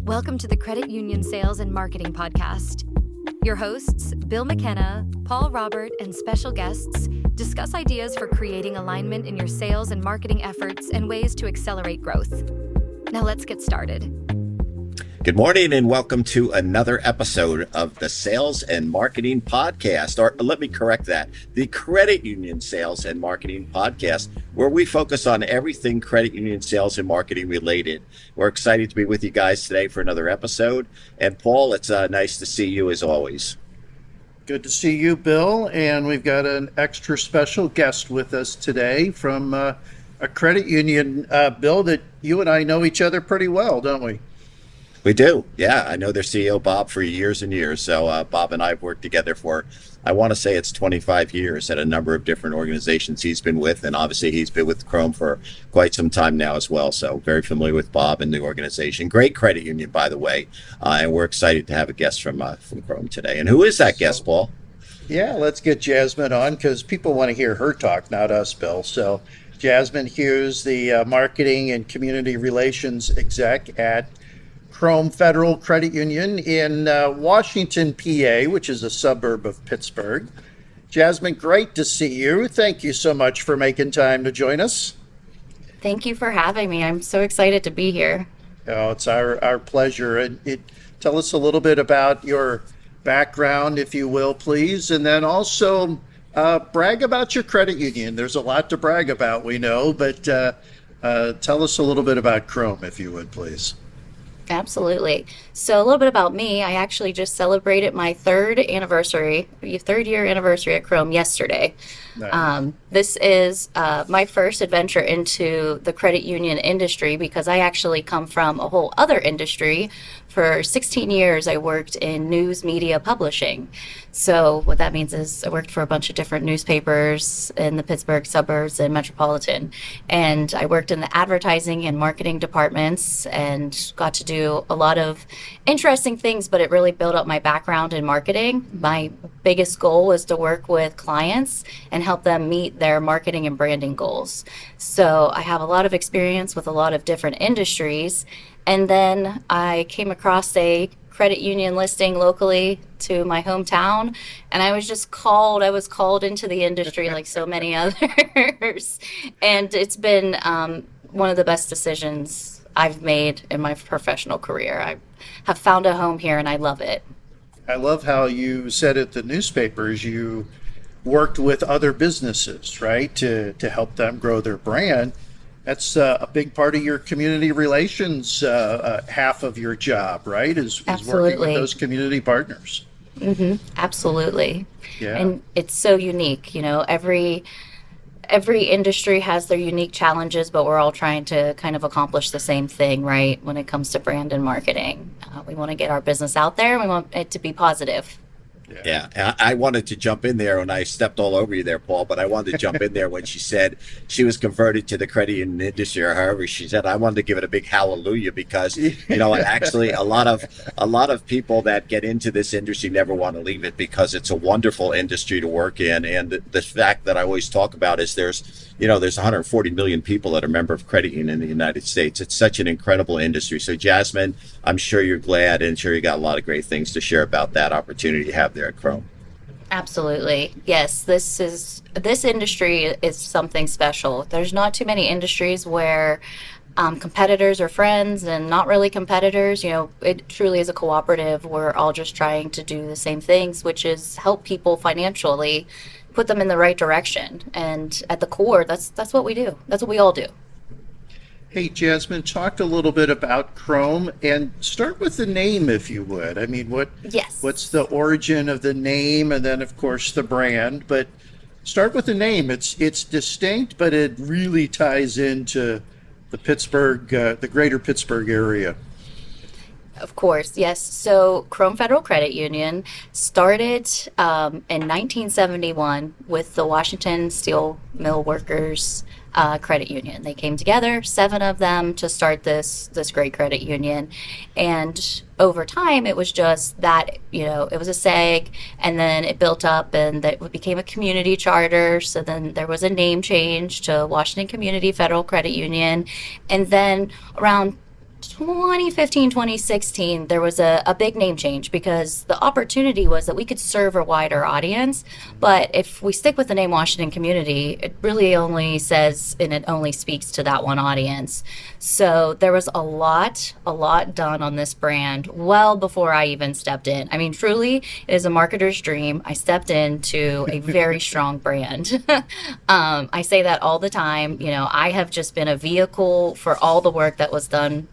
Welcome to the Credit Union Sales and Marketing Podcast. Your hosts, Bill McKenna, Paul Robert, and special guests discuss ideas for creating alignment in your sales and marketing efforts and ways to accelerate growth. Now let's get started. Good morning and welcome to another episode of the Sales and Marketing Podcast, or let me correct that, the Credit Union Sales and Marketing Podcast, where we focus on everything credit union sales and marketing related. We're excited to be with you guys today for another episode. And Paul, it's nice to see you as always. Good to see you, Bill. And we've got an extra special guest with us today from a credit union, Bill, that you and I know each other pretty well, don't we? We do. Yeah, I know their CEO, Bob, for years and years. So Bob and I have worked together for, I want to say it's 25 years at a number of different organizations he's been with. And obviously he's been with Chrome for quite some time now as well. So very familiar with Bob and the organization. Great credit union, by the way. And we're excited to have a guest from Chrome today. And who is that guest, Paul? Yeah, let's get Jasmine on because people want to hear her talk, not us, Bill. So Jasmine Hughes, the marketing and community relations exec at Chrome Federal Credit Union in Washington, PA, which is a suburb of Pittsburgh. Jasmine, great to see you. Thank you so much for making time to join us. Thank you for having me. I'm so excited to be here. Oh, it's our pleasure. And tell us a little bit about your background, if you will, please, and then also brag about your credit union. There's a lot to brag about, we know, but tell us a little bit about Chrome, if you would, please. Absolutely. So a little bit about me. I actually just celebrated my third year anniversary at Chrome yesterday. Nice. This is my first adventure into the credit union industry because I actually come from a whole other industry. For 16 years, I worked in news media publishing. So what that means is I worked for a bunch of different newspapers in the Pittsburgh suburbs and metropolitan. And I worked in the advertising and marketing departments and got to do a lot of interesting things, but it really built up my background in marketing. My biggest goal was to work with clients and help them meet their marketing and branding goals. So I have a lot of experience with a lot of different industries. And then I came across a credit union listing locally to my hometown, and I was called into the industry like so many others. And it's been one of the best decisions I've made in my professional career. I have found a home here and I love it. I love how you said at the newspapers you worked with other businesses, right, to help them grow their brand. That's a big part of your community relations, half of your job, right, is working with those community partners. Mm-hmm. Absolutely. Yeah. And it's so unique. You know, every industry has their unique challenges, but we're all trying to kind of accomplish the same thing, right, when it comes to brand and marketing. We want to get our business out there, and we want it to be positive. Yeah, I wanted to jump in there when I stepped all over you there, Paul, but I wanted to jump in there when she said she was converted to the credit union industry, or however she said. I wanted to give it a big hallelujah because, you know, actually a lot of people that get into this industry never want to leave it because it's a wonderful industry to work in. And the fact that I always talk about is there's 140 million people that are member of credit union in the United States. It's such an incredible industry. So Jasmine, I'm sure you're glad and sure you got a lot of great things to share about that opportunity you have there at Chrome. Absolutely. Yes, this industry is something special. There's not too many industries where competitors are friends and not really competitors. You know, it truly is a cooperative. We're all just trying to do the same things, which is help people financially, put them in the right direction. And at the core, that's what we do. That's what we all do. Hey, Jasmine, talk a little bit about Chrome and start with the name, if you would. I mean, what's the origin of the name and then, of course, the brand? But start with the name. It's distinct, but it really ties into the Pittsburgh, the greater Pittsburgh area. Of course, yes. So Chrome Federal Credit Union started in 1971 with the Washington Steel Mill Workers Credit Union. They came together, 7 of them, to start this great credit union. And over time, it was just that, you know, it was a SEG, and then it built up and it became a community charter. So then there was a name change to Washington Community Federal Credit Union. And then around 2015, 2016, there was a big name change because the opportunity was that we could serve a wider audience. But if we stick with the name Washington Community, it really only says and it only speaks to that one audience. So there was a lot done on this brand well before I even stepped in. I mean, truly, it is a marketer's dream. I stepped into a very strong brand. I say that all the time. You know, I have just been a vehicle for all the work that was done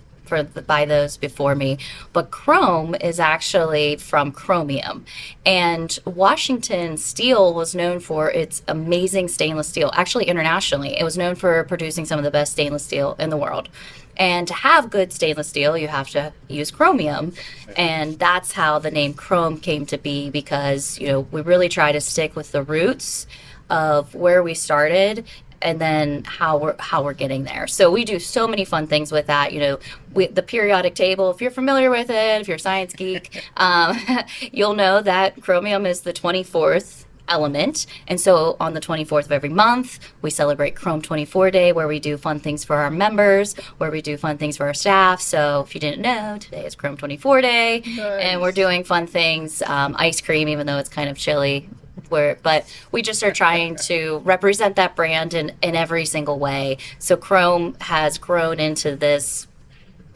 by those before me. But chrome is actually from chromium. And Washington Steel was known for its amazing stainless steel. Actually, internationally, it was known for producing some of the best stainless steel in the world. And to have good stainless steel, you have to use chromium. And that's how the name Chrome came to be, because, you know, we really try to stick with the roots of where we started and then how we're getting there. So we do so many fun things with that. You know, the periodic table, if you're familiar with it, if you're a science geek, you'll know that chromium is the 24th element. And so on the 24th of every month, we celebrate Chrome 24 Day, where we do fun things for our members, where we do fun things for our staff. So if you didn't know, today is Chrome 24 Day. Nice. And we're doing fun things, ice cream, even though it's kind of chilly. But we just are trying to represent that brand in every single way. So Chrome has grown into this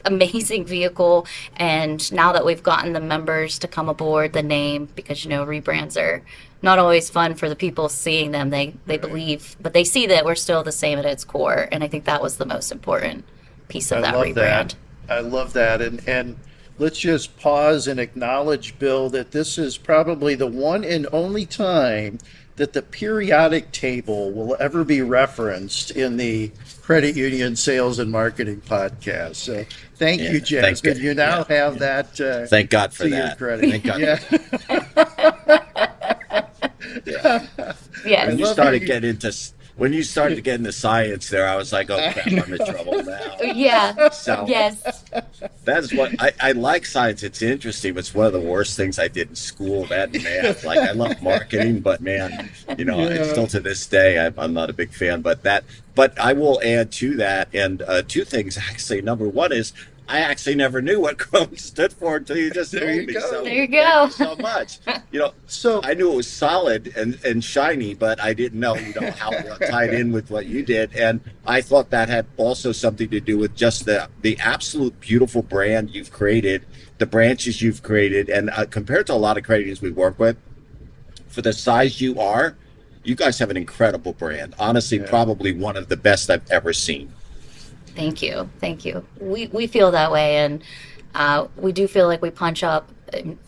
amazing vehicle, and now that we've gotten the members to come aboard the name, because, you know, rebrands are not always fun for the people seeing them. They believe, but they see that we're still the same at its core, and I think that was the most important piece of that rebrand. I love that. And let's just pause and acknowledge, Bill, that this is probably the one and only time that the periodic table will ever be referenced in the Credit Union Sales and Marketing podcast. So thank you, Jasmine. You now have that. Thank God for to that. Your credit. Thank God. Yeah. When you started to get into science there, I was like, oh crap, I'm in trouble now. Yeah. So yes. That's what I like science. It's interesting. It's one of the worst things I did in school, that and math. Like, I love marketing, but man, you know, it's still to this day, I'm not a big fan, but I will add to that. And two things, actually. Number one is, I actually never knew what Chrome stood for until you just told me. So there you go. Thank you so much. You know, so I knew it was solid and shiny, but I didn't know, you know, how it tied in with what you did. And I thought that had also something to do with just the absolute beautiful brand you've created, the branches you've created, and compared to a lot of credit unions we work with, for the size you are, you guys have an incredible brand. Honestly, probably one of the best I've ever seen. Thank you. We feel that way, and we do feel like we punch up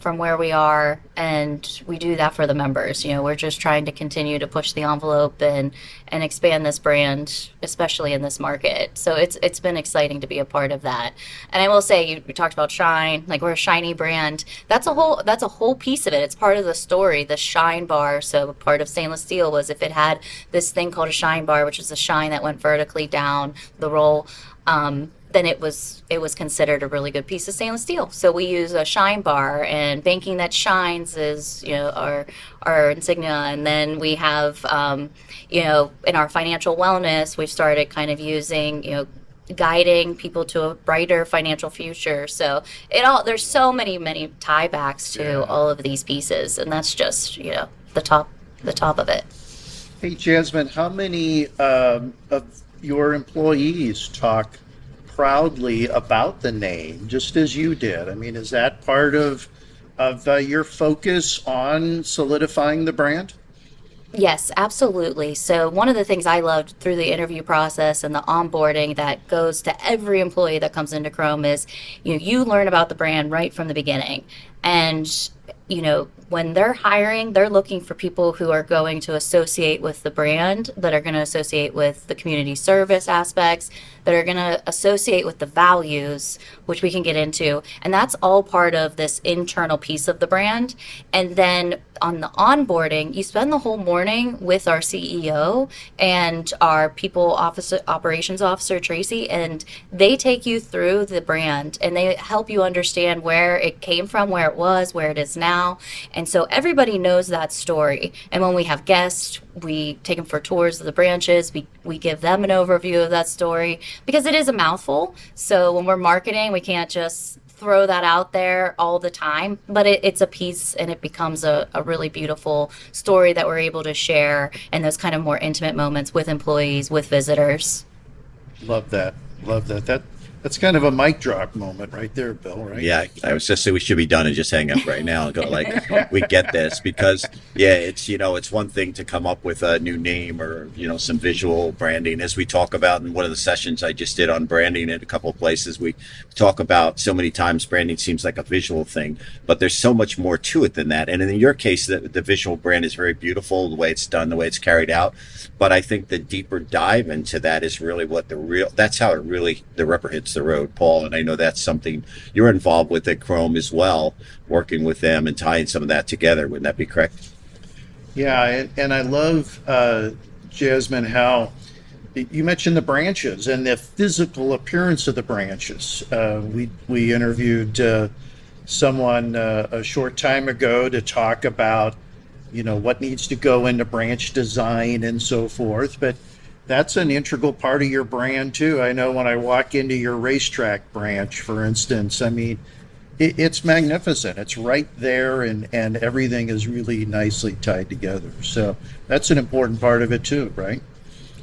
from where we are, and we do that for the members. You know, we're just trying to continue to push the envelope and expand this brand, especially in this market. So it's been exciting to be a part of that. And I will say, you talked about shine, like we're a shiny brand. That's a whole piece of it. It's part of the story, the shine bar. So part of stainless steel was if it had this thing called a shine bar, which is a shine that went vertically down the roll, then it was considered a really good piece of stainless steel. So we use a shine bar, and banking that shines is, you know, our insignia. And then we have, you know, in our financial wellness, we've started kind of using, you know, guiding people to a brighter financial future. So there's so many tiebacks to all of these pieces, and that's just, you know, the top of it. Hey, Jasmine, how many of your employees talk proudly about the name, just as you did? I mean, is that part of your focus on solidifying the brand? Yes, absolutely. So one of the things I loved through the interview process and the onboarding that goes to every employee that comes into Chrome is, you know, you learn about the brand right from the beginning. And, you know, when they're hiring, they're looking for people who are going to associate with the brand, that are going to associate with the community service aspects, that are going to associate with the values, which we can get into. And that's all part of this internal piece of the brand. And then on the onboarding, you spend the whole morning with our CEO and our operations officer, Tracy, and they take you through the brand and they help you understand where it came from, where it was, where it is now. And so everybody knows that story. And when we have guests, we take them for tours of the branches. We give them an overview of that story because it is a mouthful. So when we're marketing, we can't just throw that out there all the time, but it's a piece and it becomes a really beautiful story that we're able to share in those kind of more intimate moments with employees, with visitors. Love that. Love that. That's kind of a mic drop moment right there, Bill, right? Yeah, I was just saying we should be done and just hang up right now and go like, we get this because it's one thing to come up with a new name or, some visual branding as we talk about in one of the sessions I just did on branding at a couple of places. We talk about so many times branding seems like a visual thing, but there's so much more to it than that. And in your case, the visual brand is very beautiful, the way it's done, the way it's carried out. But I think the deeper dive into that is really what that's how the rubber hits the road, Paul. And I know that's something you're involved with at Chrome as well, working with them and tying some of that together. Wouldn't that be correct? Yeah, and I love, Jasmine, how you mentioned the branches and the physical appearance of the branches. We interviewed someone a short time ago to talk about what needs to go into branch design and so forth. But that's an integral part of your brand too. I know when I walk into your racetrack branch, for instance, I mean, it's magnificent. It's right there and everything is really nicely tied together. So that's an important part of it too, right?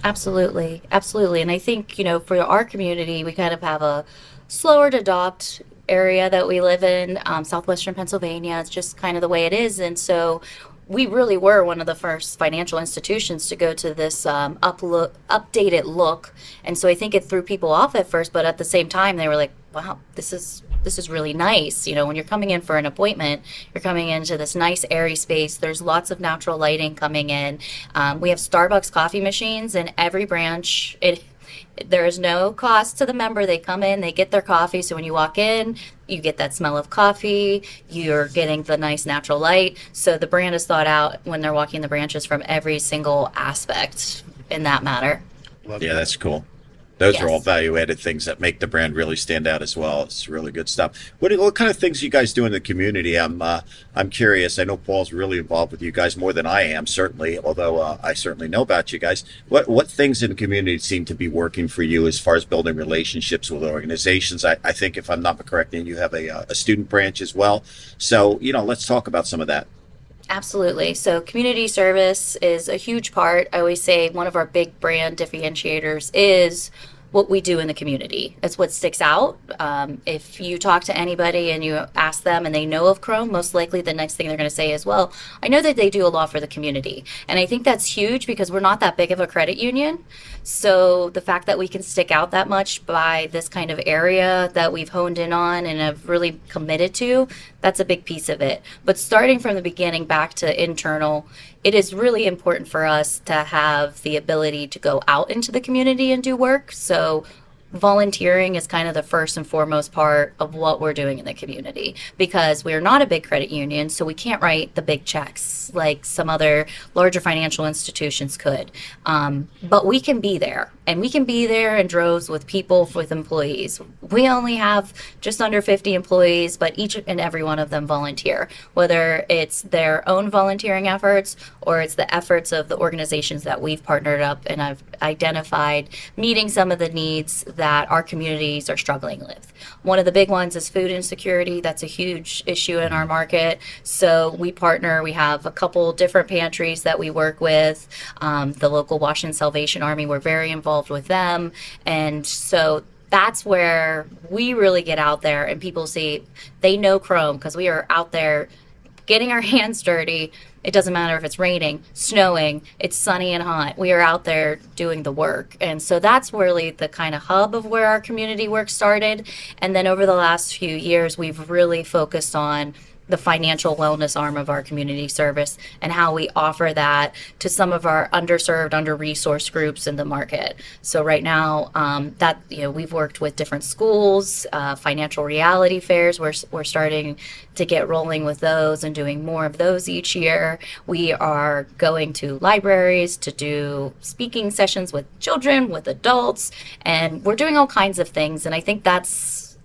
Absolutely. Absolutely. And I think, for our community, we kind of have a slower to adopt area that we live in, southwestern Pennsylvania. It's just kind of the way it is. And so we really were one of the first financial institutions to go to this updated look. And so I think it threw people off at first, but at the same time, they were like, wow, this is really nice. When you're coming in for an appointment, you're coming into this nice airy space. There's lots of natural lighting coming in. We have Starbucks coffee machines in every branch. There is no cost to the member. They come in, they get their coffee. So when you walk in, you get that smell of coffee. You're getting the nice natural light. So the brand is thought out when they're walking the branches from every single aspect in that matter. Yeah, that's cool. Those Yes. are all value-added things that make the brand really stand out as well. It's really good stuff. What kind of things you guys do in the community? I'm curious. I know Paul's really involved with you guys more than I am, certainly. Although I certainly know about you guys. What things in the community seem to be working for you as far as building relationships with organizations? I think, if I'm not correct, you have a student branch as well. So let's talk about some of that. Absolutely. So community service is a huge part. I always say one of our big brand differentiators is what we do in the community. It's what sticks out. If you talk to anybody and you ask them and they know of Chrome, most likely the next thing they're going to say is, well, I know that they do a lot for the community. And I think that's huge because we're not that big of a credit union. So the fact that we can stick out that much by this kind of area that we've honed in on and have really committed to, that's a big piece of it. But starting from the beginning back to internal, it is really important for us to have the ability to go out into the community and do work. So volunteering is kind of the first and foremost part of what we're doing in the community because we're not a big credit union, so we can't write the big checks like some other larger financial institutions could. But we can be there, and we can be there in droves with people, with employees. We only have just under 50 employees, but each and every one of them volunteer, whether it's their own volunteering efforts or it's the efforts of the organizations that we've partnered up and have identified meeting some of the needs that our communities are struggling with. One of the big ones is food insecurity. That's a huge issue in our market. So we partner, we have a couple different pantries that we work with. The local Washington Salvation Army, we're very involved with them. And so that's where we really get out there and people see, they know Chrome because we are out there getting our hands dirty. It doesn't matter if it's raining, snowing, it's sunny and hot. We are out there doing the work. And so that's really the kind of hub of where our community work started. And then over the last few years, we've really focused on the financial wellness arm of our community service and how we offer that to some of our underserved, under-resourced groups in the market. So right now, we've worked with different schools, financial reality fairs. We're starting to get rolling with those and doing more of those each year. We are going to libraries to do speaking sessions with children, with adults, and we're doing all kinds of things. And I think that's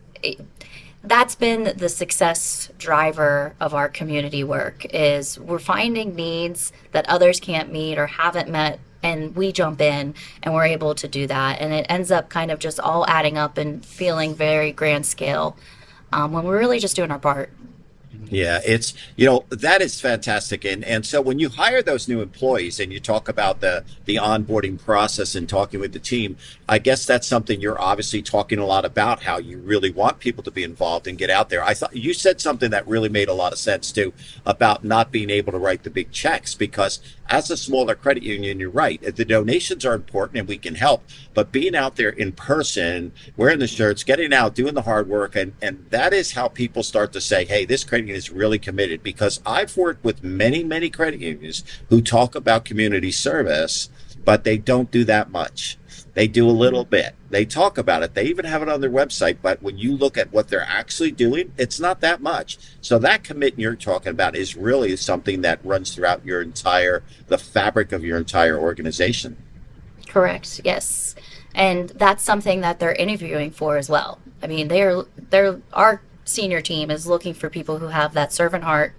that's been the success driver of our community work is we're finding needs that others can't meet or haven't met, and we jump in and we're able to do that, and it ends up kind of just all adding up and feeling very grand scale when we're really just doing our part. Yeah, it's, that is fantastic. And so when you hire those new employees and you talk about the onboarding process and talking with the team, I guess that's something you're obviously talking a lot about, how you really want people to be involved and get out there. I thought you said something that really made a lot of sense too, about not being able to write the big checks, because as a smaller credit union, you're right, the donations are important and we can help, but being out there in person, wearing the shirts, getting out, doing the hard work, and that is how people start to say, hey, this credit union is really committed. Because I've worked with many credit unions who talk about community service, but they don't do that much. They do a little bit. They talk about it. They even have it on their website. But when you look at what they're actually doing, it's not that much. So that commitment you're talking about is really something that runs throughout the fabric of your entire organization. Correct. Yes. And that's something that they're interviewing for as well. I mean, our senior team is looking for people who have that servant heart,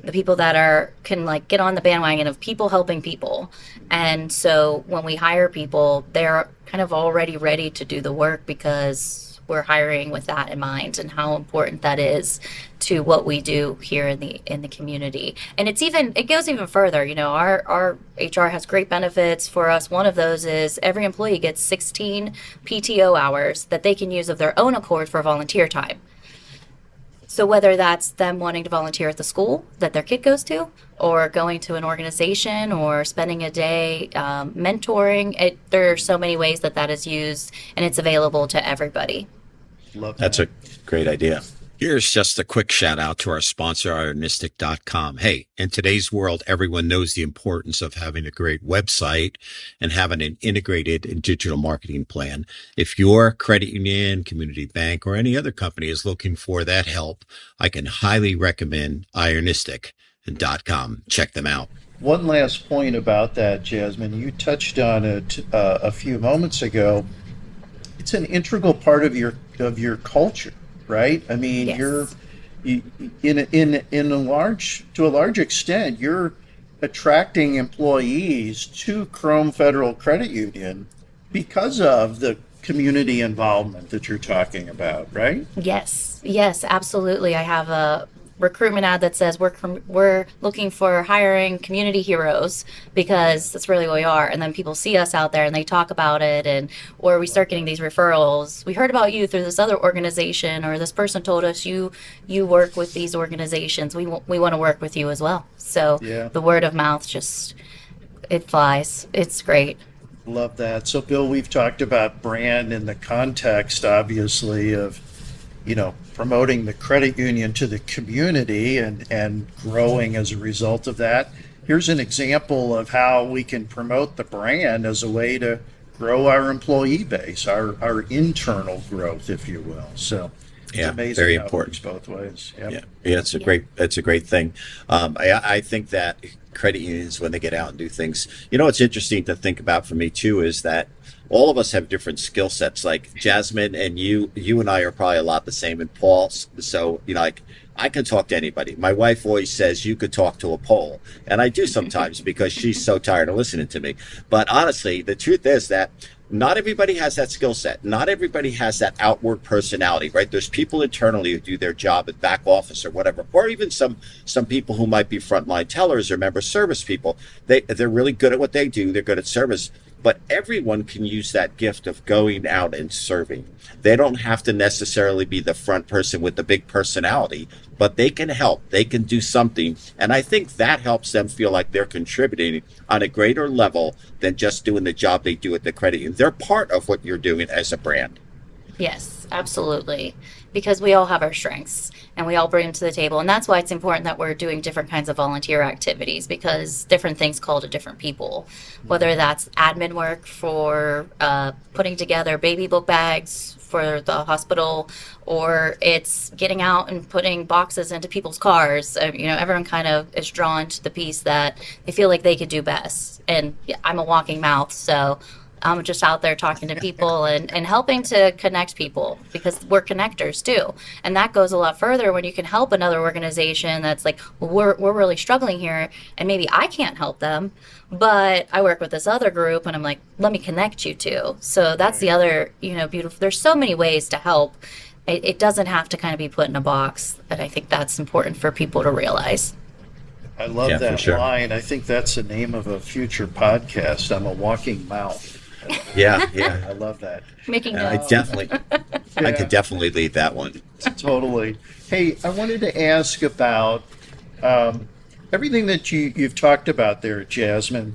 the people that can like get on the bandwagon of people helping people. And so when we hire people, they're kind of already ready to do the work because we're hiring with that in mind and how important that is to what we do here in the community. And it goes even further. Our HR has great benefits for us. One of those is every employee gets 16 PTO hours that they can use of their own accord for volunteer time. So whether that's them wanting to volunteer at the school that their kid goes to, or going to an organization, or spending a day mentoring, there are so many ways that is used, and it's available to everybody. Love that. That's a great idea. Here's just a quick shout out to our sponsor, ironistic.com. Hey, in today's world, everyone knows the importance of having a great website and having an integrated and digital marketing plan. If your credit union, community bank, or any other company is looking for that help, I can highly recommend ironistic.com. Check them out. One last point about that, Jasmine. You touched on it a few moments ago. It's an integral part of your culture. Right? I mean, yes. you're to a large extent, you're attracting employees to Chrome Federal Credit Union because of the community involvement that you're talking about, right? Yes, absolutely. I have a recruitment ad that says we're looking for hiring community heroes, because that's really what we are. And then people see us out there and they talk about it, or we start getting these referrals. We heard about you through this other organization, or this person told us you work with these organizations. We want to work with you as well. So yeah. The word of mouth it flies. It's great. Love that. So Bill, we've talked about brand in the context, obviously, of promoting the credit union to the community and growing as a result of that. Here's an example of how we can promote the brand as a way to grow our employee base, our internal growth, if you will. So it's amazing very how important. It works both ways. Yep. Yeah, it's a great thing. I think that credit unions, when they get out and do things, what's interesting to think about for me too is that all of us have different skill sets. Like Jasmine and you and I are probably a lot the same, and Paul. So, I can talk to anybody. My wife always says you could talk to a pole, and I do sometimes because she's so tired of listening to me. But honestly, the truth is that not everybody has that skill set. Not everybody has that outward personality, right? There's people internally who do their job at back office or whatever, or even some people who might be frontline tellers or member service people. They're really good at what they do. They're good at service. But everyone can use that gift of going out and serving. They don't have to necessarily be the front person with the big personality, but they can help. They can do something. And I think that helps them feel like they're contributing on a greater level than just doing the job they do at the credit union. They're part of what you're doing as a brand. Yes, absolutely. Because we all have our strengths and we all bring them to the table. And that's why it's important that we're doing different kinds of volunteer activities, because different things call to different people, whether that's admin work for putting together baby book bags for the hospital, or it's getting out and putting boxes into people's cars. Everyone kind of is drawn to the piece that they feel like they could do best. And I'm a walking mouth, so I'm just out there talking to people and helping to connect people, because we're connectors too. And that goes a lot further when you can help another organization that's like, well, we're really struggling here, and maybe I can't help them, but I work with this other group, and I'm like, let me connect you to. So that's the other, beautiful. There's so many ways to help. It doesn't have to kind of be put in a box, and I think that's important for people to realize. I love Yeah, for that sure. line. I think that's the name of a future podcast. I'm a walking mouth. Yeah, I yeah. love that. Making I notes. I could definitely lead that one. Totally. Hey, I wanted to ask about everything that you've talked about there, Jasmine.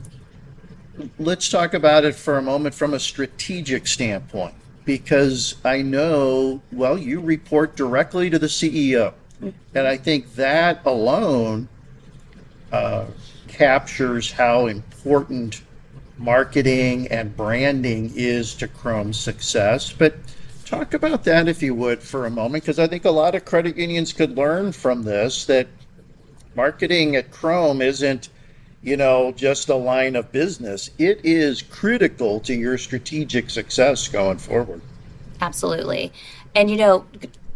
Let's talk about it for a moment from a strategic standpoint, because I know, well, you report directly to the CEO. And I think that alone captures how important marketing and branding is to Chrome's success. But talk about that, if you would, for a moment, because I think a lot of credit unions could learn from this, that marketing at Chrome isn't, just a line of business. It is critical to your strategic success going forward. Absolutely. And,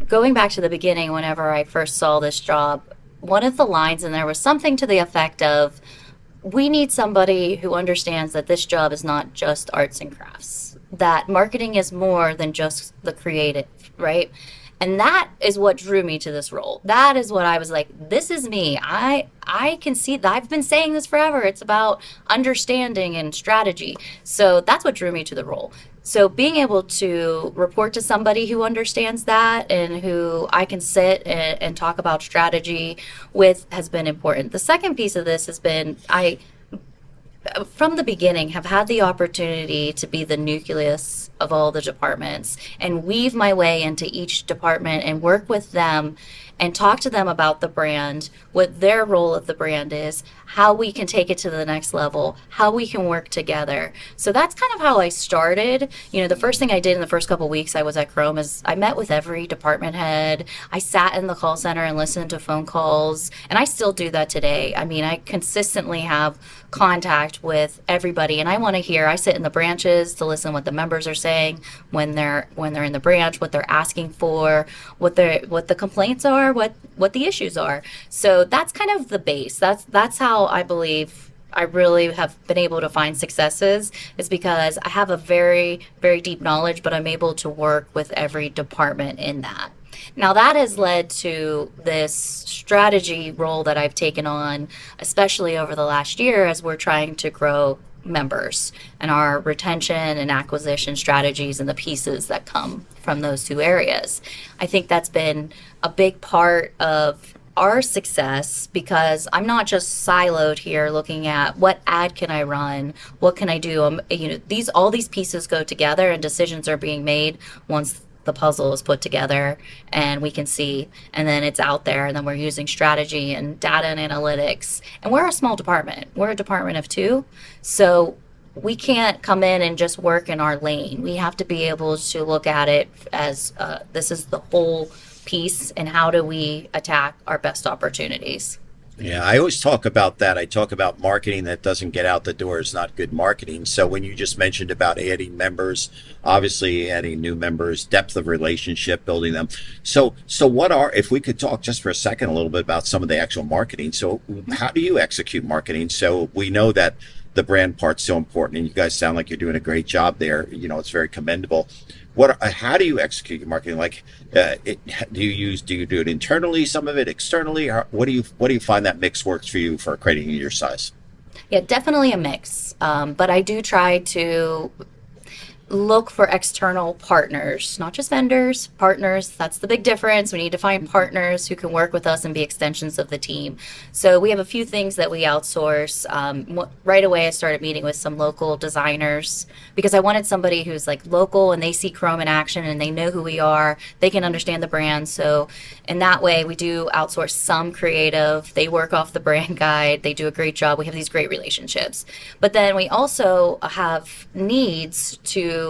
going back to the beginning, whenever I first saw this job, one of the lines in there was something to the effect of, we need somebody who understands that this job is not just arts and crafts, that marketing is more than just the creative, right? And that is what drew me to this role. That is what I was like, this is me. I can see that. I've been saying this forever. It's about understanding and strategy. So that's what drew me to the role. So being able to report to somebody who understands that and who I can sit and talk about strategy with has been important. The second piece of this has been, from the beginning, have had the opportunity to be the nucleus of all the departments and weave my way into each department and work with them and talk to them about the brand, what their role of the brand is, how we can take it to the next level, how we can work together. So that's kind of how I started. The first thing I did in the first couple of weeks I was at Chrome is I met with every department head. I sat in the call center and listened to phone calls, and I still do that today. I mean, I consistently have contact with everybody, and I sit in the branches to listen what the members are saying when they're in the branch, what they're asking for, what the complaints are, what the issues are. So that's kind of the base. That's how I believe I really have been able to find successes, is because I have a very, very deep knowledge, but I'm able to work with every department in that. Now that has led to this strategy role that I've taken on, especially over the last year as we're trying to grow members and our retention and acquisition strategies and the pieces that come from those two areas. I think that's been a big part of our success, because I'm not just siloed here looking at what ad can I run, what can I do. All these pieces go together and decisions are being made once the puzzle is put together and we can see, and then it's out there, and then we're using strategy and data and analytics. And we're a small department. We're a department of 2. So we can't come in and just work in our lane. We have to be able to look at it as this is the whole piece, and how do we attack our best opportunities. Yeah, I always talk about that. I talk about marketing that doesn't get out the door is not good marketing. So when you just mentioned about adding members, obviously adding new members, depth of relationship, building them. So if we could talk just for a second a little bit about some of the actual marketing. So how do you execute marketing? So we know that the brand part's so important, and you guys sound like you're doing a great job there. It's very commendable. How do you execute your marketing? Like, do you do it internally, some of it externally? What do you find that mix works for you for a credit union your size? Yeah, definitely a mix. But I do try to look for external partners, not just vendors, partners. That's the big difference. We need to find partners who can work with us and be extensions of the team. So we have a few things that we outsource. Right away, I started meeting with some local designers, because I wanted somebody who's like local and they see Chrome in action and they know who we are. They can understand the brand. So in that way, we do outsource some creative. They work off the brand guide. They do a great job. We have these great relationships. But then we also have needs to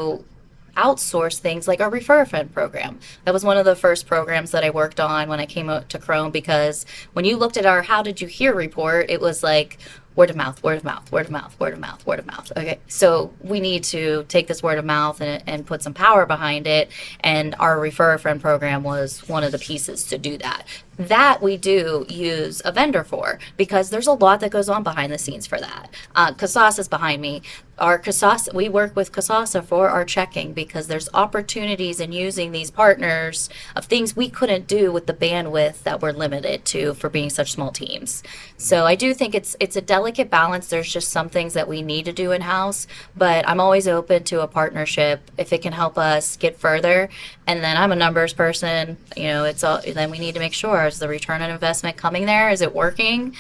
outsource things like our Refer a Friend program. That was one of the first programs that I worked on when I came out to Chrome, because when you looked at our How Did You Hear report, it was like, word of mouth, word of mouth, word of mouth, word of mouth, word of mouth. Okay, so we need to take this word of mouth and put some power behind it. And our Refer a Friend program was one of the pieces to do that. That we do use a vendor for, because there's a lot that goes on behind the scenes for that. Casas is behind me. Our Casas, we work with Casasa for our checking, because there's opportunities in using these partners of things we couldn't do with the bandwidth that we're limited to for being such small teams. So I do think it's a delicate balance. There's just some things that we need to do in-house, but I'm always open to a partnership if it can help us get further. And then I'm a numbers person, it's all, then we need to make sure, is the return on investment coming there? Is it working?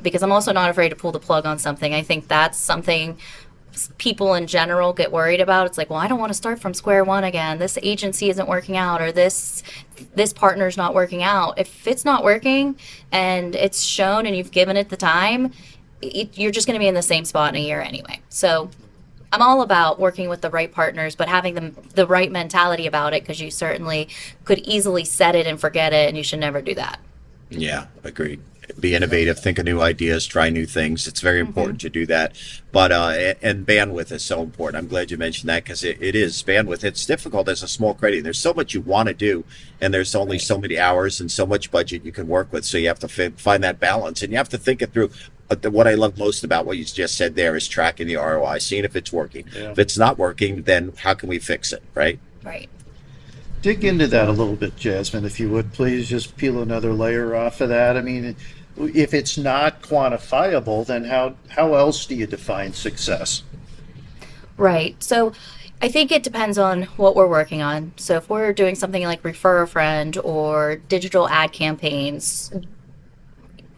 Because I'm also not afraid to pull the plug on something. I think that's something people in general get worried about. It's like, well, I don't want to start from square one again. This agency isn't working out, or this partner's not working out. If it's not working and it's shown and you've given it the time, you're just going to be in the same spot in a year anyway. So I'm all about working with the right partners, but having the right mentality about it, because you certainly could easily set it and forget it, and you should never do that. Yeah, agreed. Be innovative, think of new ideas, try new things. It's very important to do that. But and bandwidth is so important. I'm glad you mentioned that, because it is bandwidth. It's difficult as a small credit. There's so much you want to do, and there's only so many hours and so much budget you can work with. So you have to find that balance, and you have to think it through. But what I love most about what you just said there is tracking the ROI, seeing if it's working. Yeah. If it's not working, then how can we fix it, right? Right. Dig into that a little bit, Jasmine, if you would, please. Just peel another layer off of that. I mean, if it's not quantifiable, then how else do you define success? Right. So I think it depends on what we're working on. So if we're doing something like Refer a Friend or digital ad campaigns,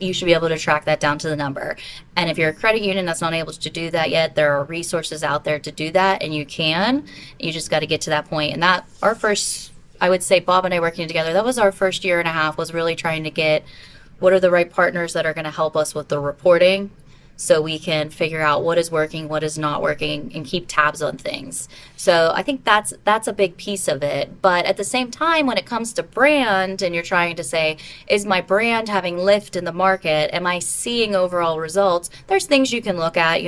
you should be able to track that down to the number. And if you're a credit union that's not able to do that yet, there are resources out there to do that, and you just got to get to that point. And that, our first, I would say, Bob and I working together, that was our first year and a half, was really trying to get what are the right partners that are going to help us with the reporting, so we can figure out what is working, what is not working, and keep tabs on things. So I think that's a big piece of it. But at the same time, when it comes to brand, and you're trying to say, is my brand having lift in the market? Am I seeing overall results? There's things you can look at.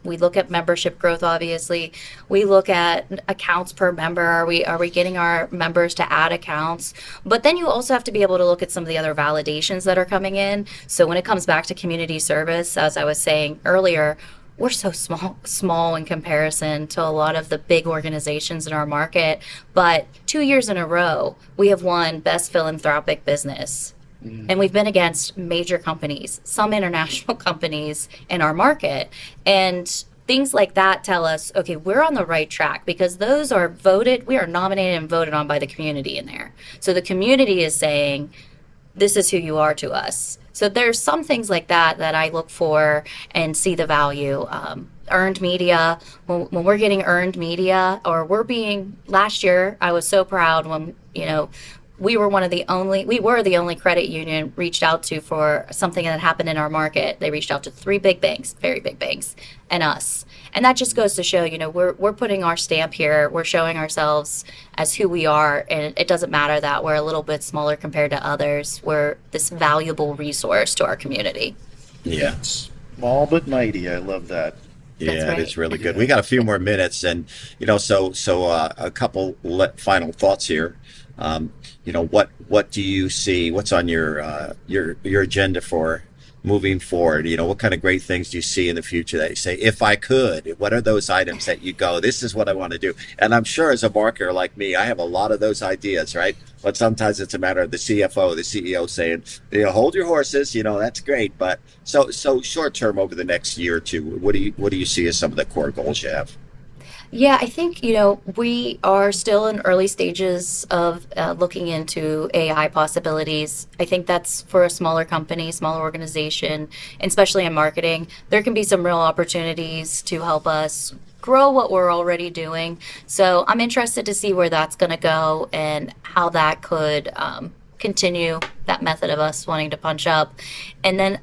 We look at membership growth, obviously. We look at accounts per member. Are we getting our members to add accounts? But then you also have to be able to look at some of the other validations that are coming in. So when it comes back to community service, as I was saying earlier, we're so small in comparison to a lot of the big organizations in our market. But 2 years in a row, we have won Best Philanthropic Business. And we've been against major companies, some international companies in our market. And things like that tell us, okay, we're on the right track, because those are voted, we are nominated and voted on by the community in there. So the community is saying, this is who you are to us. So there's some things like that I look for and see the value. Earned media, when we're getting earned media, or last year, I was so proud when, we were the only credit union reached out to for something that happened in our market. They reached out to 3 big banks, very big banks, and us. And that just goes to show, we're putting our stamp here. We're showing ourselves as who we are. And it doesn't matter that we're a little bit smaller compared to others. We're this valuable resource to our community. Yeah. Small but mighty. I love that. Yeah, right. It's really good. We got a few more minutes, and so a couple final thoughts here. What do you see? What's on your agenda for moving forward? What kind of great things do you see in the future that you say, if I could? What are those items that you go, this is what I want to do? And I'm sure as a marketer like me, I have a lot of those ideas, right? But sometimes it's a matter of the CFO, the CEO saying, hold your horses. That's great. But so short term, over the next year or two, what do you see as some of the core goals you have? Yeah, I think, we are still in early stages of looking into AI possibilities. I think that's for a smaller company, smaller organization, and especially in marketing. There can be some real opportunities to help us grow what we're already doing. So I'm interested to see where that's going to go and how that could continue that method of us wanting to punch up. And then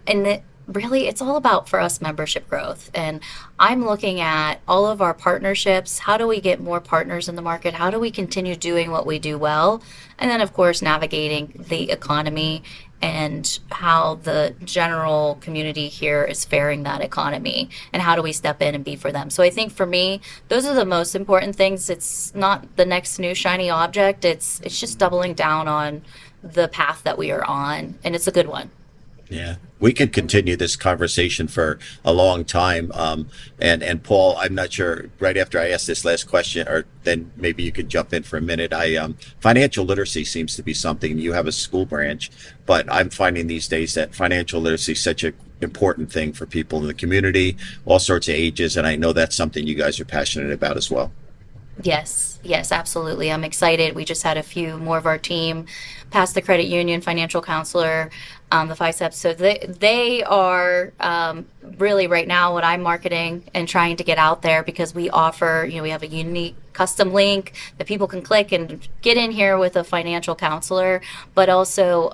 really, it's all about, for us, membership growth. And I'm looking at all of our partnerships. How do we get more partners in the market? How do we continue doing what we do well? And then, of course, navigating the economy and how the general community here is faring that economy, and how do we step in and be for them. So I think for me, those are the most important things. It's not the next new shiny object. It's just doubling down on the path that we are on, and it's a good one. Yeah, we could continue this conversation for a long time. And Paul, I'm not sure. Right after I ask this last question, or then maybe you could jump in for a minute. Financial literacy seems to be something. You have a school branch, but I'm finding these days that financial literacy is such an important thing for people in the community, all sorts of ages, and I know that's something you guys are passionate about as well. Yes, absolutely. I'm excited. We just had a few more of our team pass the credit union financial counselor, the FICEP. So they are really right now what I'm marketing and trying to get out there, because we offer, we have a unique custom link that people can click and get in here with a financial counselor, but also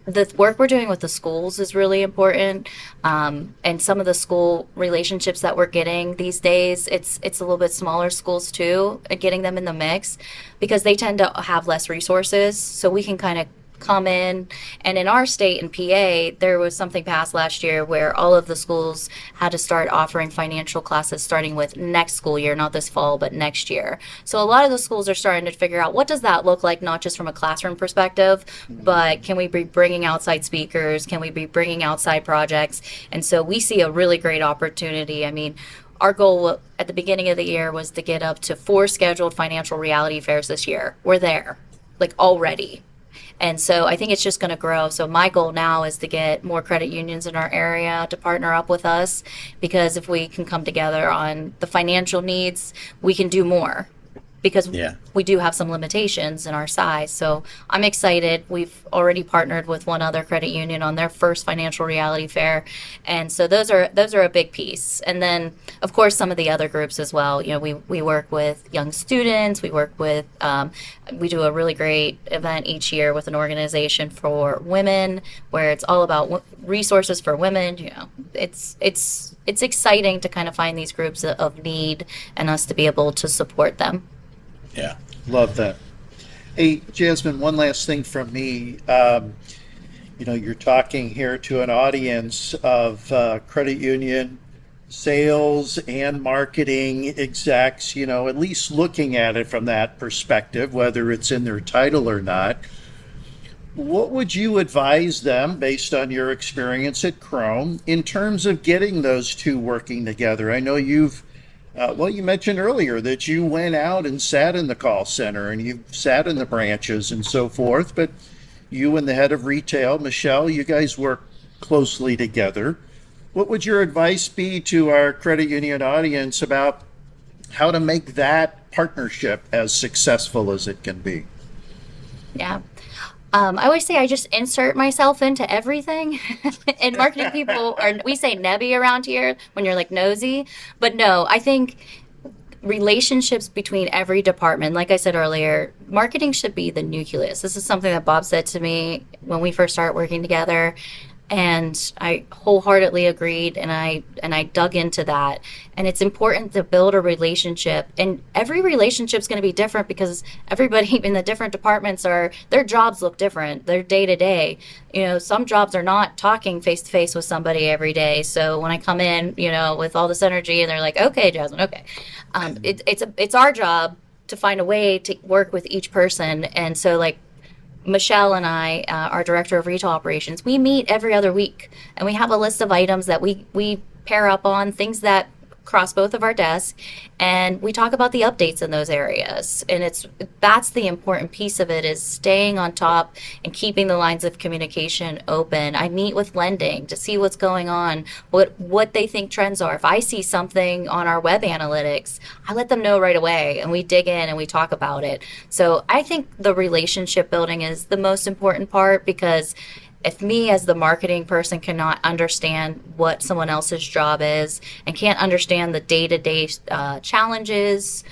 the work we're doing with the schools is really important, and some of the school relationships that we're getting these days, it's a little bit smaller schools too, getting them in the mix, because they tend to have less resources, so we can kind of come in. And in our state, in PA, there was something passed last year where all of the schools had to start offering financial classes starting with next school year, not this fall, but next year. So a lot of the schools are starting to figure out, what does that look like, not just from a classroom perspective, but can we be bringing outside speakers? Can we be bringing outside projects? And so we see a really great opportunity. I mean, our goal at the beginning of the year was to get up to 4 scheduled financial reality fairs this year. We're there, like, already. And so I think it's just going to grow. So my goal now is to get more credit unions in our area to partner up with us, because if we can come together on the financial needs, we can do more, because we do have some limitations in our size. So I'm excited. We've already partnered with one other credit union on their first financial reality fair. And so those are a big piece. And then, of course, some of the other groups as well. We work with young students. We work with, we do a really great event each year with an organization for women, where it's all about resources for women. It's exciting to kind of find these groups of need and us to be able to support them. Yeah. Love that. Hey, Jasmine, one last thing from me. You're talking here to an audience of credit union sales and marketing execs, at least looking at it from that perspective, whether it's in their title or not. What would you advise them, based on your experience at Chrome, in terms of getting those two working together? I know you mentioned earlier that you went out and sat in the call center and you sat in the branches and so forth, but you and the head of retail, Michelle, you guys work closely together. What would your advice be to our credit union audience about how to make that partnership as successful as it can be? Yeah. I always say I just insert myself into everything. And marketing people we say nebby around here when you're like nosy. But no, I think relationships between every department, like I said earlier, marketing should be the nucleus. This is something that Bob said to me when we first started working together. And I wholeheartedly agreed, and I dug into that. And it's important to build a relationship, and every relationship is going to be different, because everybody in the different departments their jobs look different. They're day to day. Some jobs are not talking face to face with somebody every day. So when I come in, with all this energy, and they're like, "Okay, Jasmine, okay," it's our job to find a way to work with each person. And so, like, Michelle and I, our director of retail operations, we meet every other week, and we have a list of items that we pair up on, things that cross both of our desks, and we talk about the updates in those areas. And that's the important piece of it, is staying on top and keeping the lines of communication open. I meet with lending to see what's going on, what they think trends are. If I see something on our web analytics, I let them know right away, and we dig in and we talk about it. So I think the relationship building is the most important part, because if me as the marketing person cannot understand what someone else's job is, and can't understand the day-to-day challenges,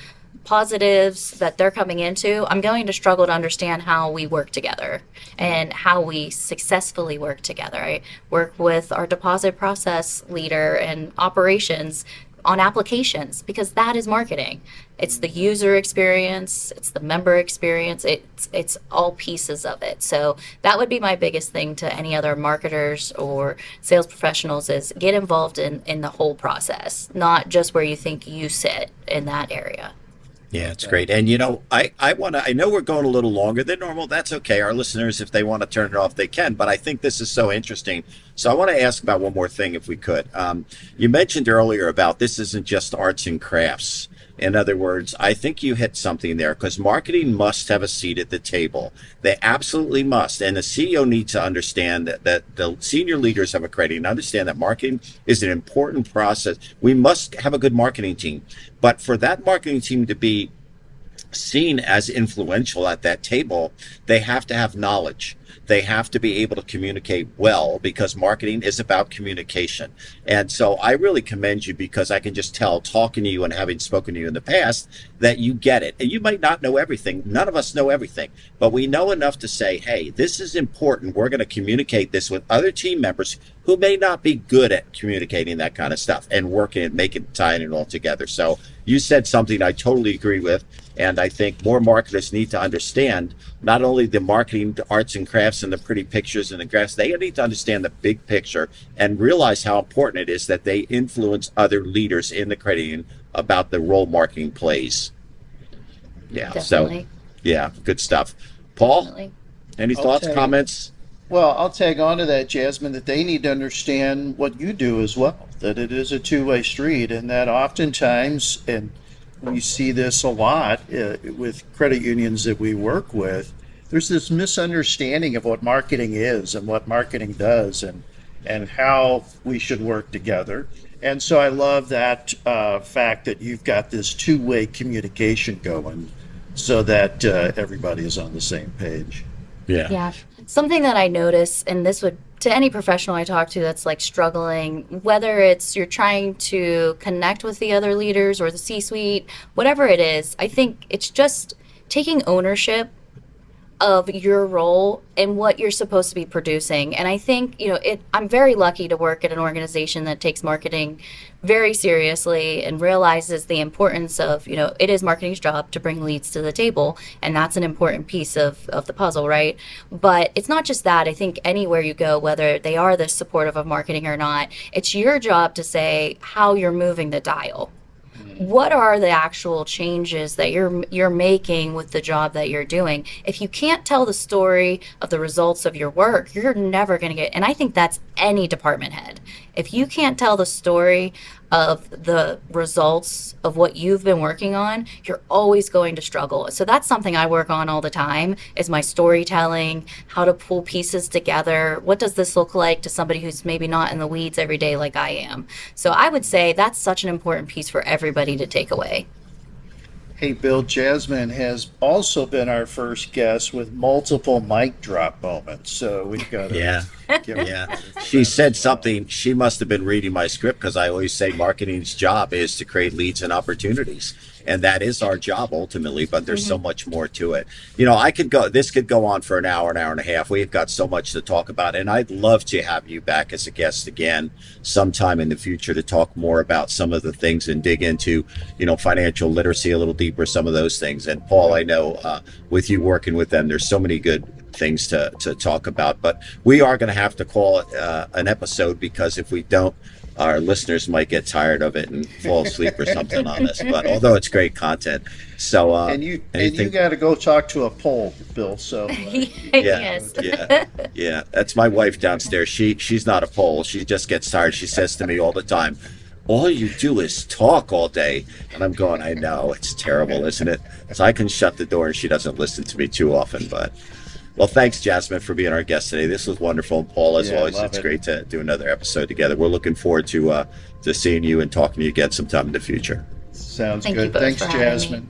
positives that they're coming into, I'm going to struggle to understand how we work together and how we successfully work together. I work with our deposit process leader and operations. on applications, because that is marketing. It's the user experience, it's the member experience, it's all pieces of it. So that would be my biggest thing to any other marketers or sales professionals, is get involved in the whole process, not just where you think you sit in that area. Yeah, it's great. And I know we're going a little longer than normal. That's okay. Our listeners, if they want to turn it off, they can. But I think this is so interesting. So I want to ask about one more thing, if we could. You mentioned earlier about this isn't just arts and crafts. In other words, I think you hit something there, because marketing must have a seat at the table. They absolutely must. And the CEO needs to understand that the senior leaders of a credit union understand that marketing is an important process. We must have a good marketing team. But for that marketing team to be seen as influential at that table, they have to have knowledge. They have to be able to communicate well, because marketing is about communication. And so I really commend you, because I can just tell, talking to you and having spoken to you in the past, that you get it. And you might not know everything. None of us know everything, but we know enough to say, hey, this is important. We're going to communicate this with other team members who may not be good at communicating that kind of stuff and working and making, tying it all together. So you said something I totally agree with. And I think more marketers need to understand not only the marketing, the arts and crafts and the pretty pictures and the graphs, they need to understand the big picture and realize how important it is that they influence other leaders in the credit union about the role marketing plays. Yeah. Definitely. So, yeah, good stuff. Paul, Definitely. any thoughts, comments? Well, I'll tag on to that, Jasmine, that they need to understand what you do as well, that it is a two-way street, and that oftentimes, and we see this a lot with credit unions that we work with, there's this misunderstanding of what marketing is and what marketing does, and how we should work together. And so I love that fact that you've got this two-way communication going, so that everybody is on the same page. Yeah. Yeah. Something that I notice, and this would, to any professional I talk to that's like struggling, whether it's you're trying to connect with the other leaders or the C-suite, whatever it is, I think it's just taking ownership of your role and what you're supposed to be producing. And I think, I'm very lucky to work at an organization that takes marketing very seriously and realizes the importance of, it is marketing's job to bring leads to the table. And that's an important piece of the puzzle, right? But it's not just that. I think anywhere you go, whether they are this supportive of marketing or not, it's your job to say how you're moving the dial. What are the actual changes that you're making with the job that you're doing? If you can't tell the story of the results of your work, you're never going to get, and I think that's any department head. If you can't tell the story of the results of what you've been working on, you're always going to struggle. So that's something I work on all the time, is my storytelling, how to pull pieces together. What does this look like to somebody who's maybe not in the weeds every day like I am? So I would say that's such an important piece for everybody to take away. Hey, Bill, Jasmine has also been our first guest with multiple mic drop moments. So we've got to Yeah. She said something. She must have been reading my script, because I always say marketing's job is to create leads and opportunities. And that is our job ultimately, but there's so much more to it. This could go on for an hour and a half. We've got so much to talk about, and I'd love to have you back as a guest again sometime in the future to talk more about some of the things and dig into, financial literacy a little deeper, some of those things. And Paul, I know with you working with them, there's so many good things to talk about, but we are going to have to call it an episode, because if we don't, our listeners might get tired of it and fall asleep or something on us. But although it's great content, so and you got to go talk to a pole, Bill. So yes, yeah. That's my wife downstairs. She's not a pole. She just gets tired. She says to me all the time, "All you do is talk all day," and I'm going, "I know, it's terrible, isn't it?" So I can shut the door, and she doesn't listen to me too often, but. Well, thanks, Jasmine, for being our guest today. This was wonderful. And Paul, as always, it's great to do another episode together. We're looking forward to seeing you and talking to you again sometime in the future. Sounds Thank good. you both Thanks, for having me. Jasmine.